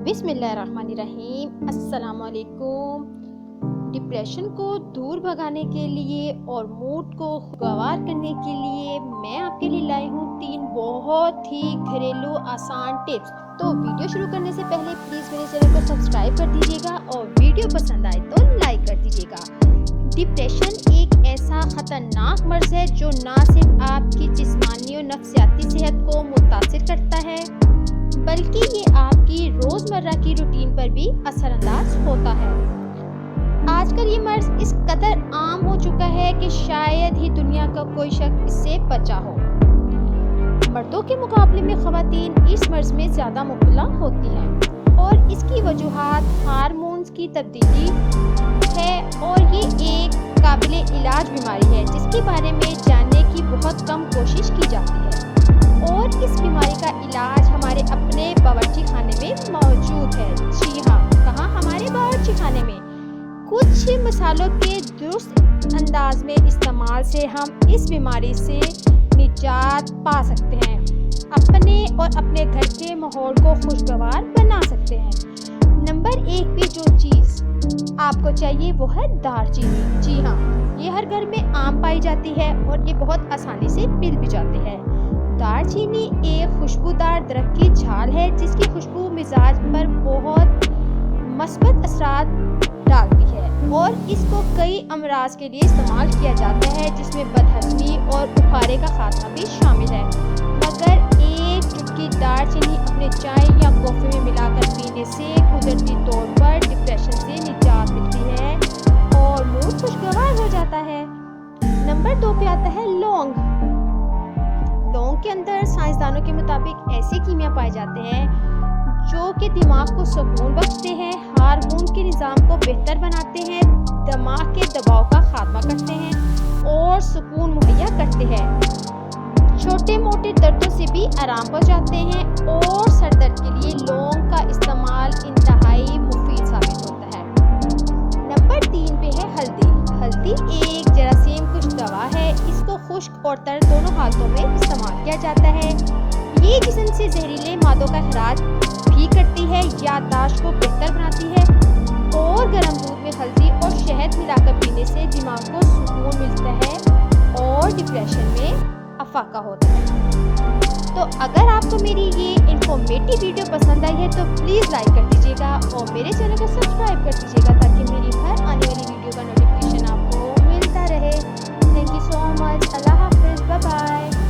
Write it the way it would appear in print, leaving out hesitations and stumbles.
बिस्मिल्लाहिर्रहमानिर्रहीम। अस्सलाम वालेकुम। डिप्रेशन को दूर भगाने के लिए और मूड को खुशगवार करने के लिए मैं आपके लिए लाई हूँ 3 बहुत ही घरेलू आसान टिप्स। तो वीडियो शुरू करने से पहले प्लीज़ मेरे चैनल को सब्सक्राइब कर दीजिएगा और वीडियो पसंद आए तो लाइक कर दीजिएगा। डिप्रेशन एक ऐसा ख़तरनाक मर्ज़ है जो ना सिर्फ आपकी जिस्मानी और नफ्सियाती सेहत को मुतासिर करता है बल्कि ये आपकी रोज़मर्रा की रूटीन पर भी असरअंदाज होता है। आजकल ये मर्ज़ इस कदर आम हो चुका है कि शायद ही दुनिया का कोई शख्स इससे बचा हो। मर्दों के मुकाबले में ख़वातीन इस मर्ज़ में ज़्यादा मुब्तला होती हैं और इसकी वजूहात हार्मोन्स की तब्दीली है और ये एक काबिल इलाज बीमारी है जिसके बारे में जानने की बहुत कम कोशिश की जाती है। और इस बीमारी का इलाज हमारे अपने बावर्ची खाने में मौजूद है। जी हाँ, कहाँ, हमारे बावर्ची खाने में। कुछ मसालों के दुरुस्त अंदाज में इस्तेमाल से हम इस बीमारी से निजात पा सकते हैं, अपने और अपने घर के माहौल को खुशगवार बना सकते हैं। नंबर 1 पे जो चीज़ आपको चाहिए वो है दालचीनी। जी हाँ, ये हर घर में आम पाई जाती है और ये बहुत आसानी से मिल भी जाती है। दालचीनी एक खुशबूदार दरख्त की छाल है जिसकी खुशबू मिजाज पर बहुत मस्बत असरात डालती है और इसको कई अमराज के लिए इस्तेमाल किया जाता है जिसमें बदहज़मी और बुखारे का खात्मा भी शामिल है। मगर एक चुटकी दालचीनी अपने चाय या कॉफ़ी में मिलाकर पीने से कुदरती तौर पर डिप्रेशन से निजात मिलती है और मूड खुशगवार हो जाता है। नंबर 2 पे आता है लौंग। लौंग के अंदर साइंसदानों के मुताबिक ऐसे कीमिया पाए जाते हैं जो कि दिमाग को सुकून बख्शते हैं, हार्मोन के निज़ाम को बेहतर बनाते हैं, दिमाग के दबाव का खात्मा करते हैं और सुकून मुहैया करते हैं। छोटे मोटे दर्दों से भी आराम पहुंचाते हैं और सर दर्द के लिए लौंग का इस्तेमाल इंतहाई मुफीद साबित होता है। नंबर 3 पे है हल्दी। हल्दी एक जरासीम कुछ दवा है। इसको खुश्क और तर दोनों हालतों में इस्तेमाल किया जाता है। ये जिस्म से जहरीले मादों का इखराज भी करती है, याददाश्त को बेहतर बनाती है और गर्म दूध में हल्दी और शहद मिलाकर पीने से दिमाग को सुकून मिलता है और डिप्रेशन में अफाका होता है। तो अगर आपको मेरी ये इंफॉर्मेटिव वीडियो पसंद आई है तो प्लीज़ लाइक कर दीजिएगा और मेरे चैनल को सब्सक्राइब कर दीजिएगा ताकि मेरी हर आने वाली वीडियो का नोटिफिकेशन आपको मिलता रहे। Thank you so much. Allah हाफिज़। Bye bye.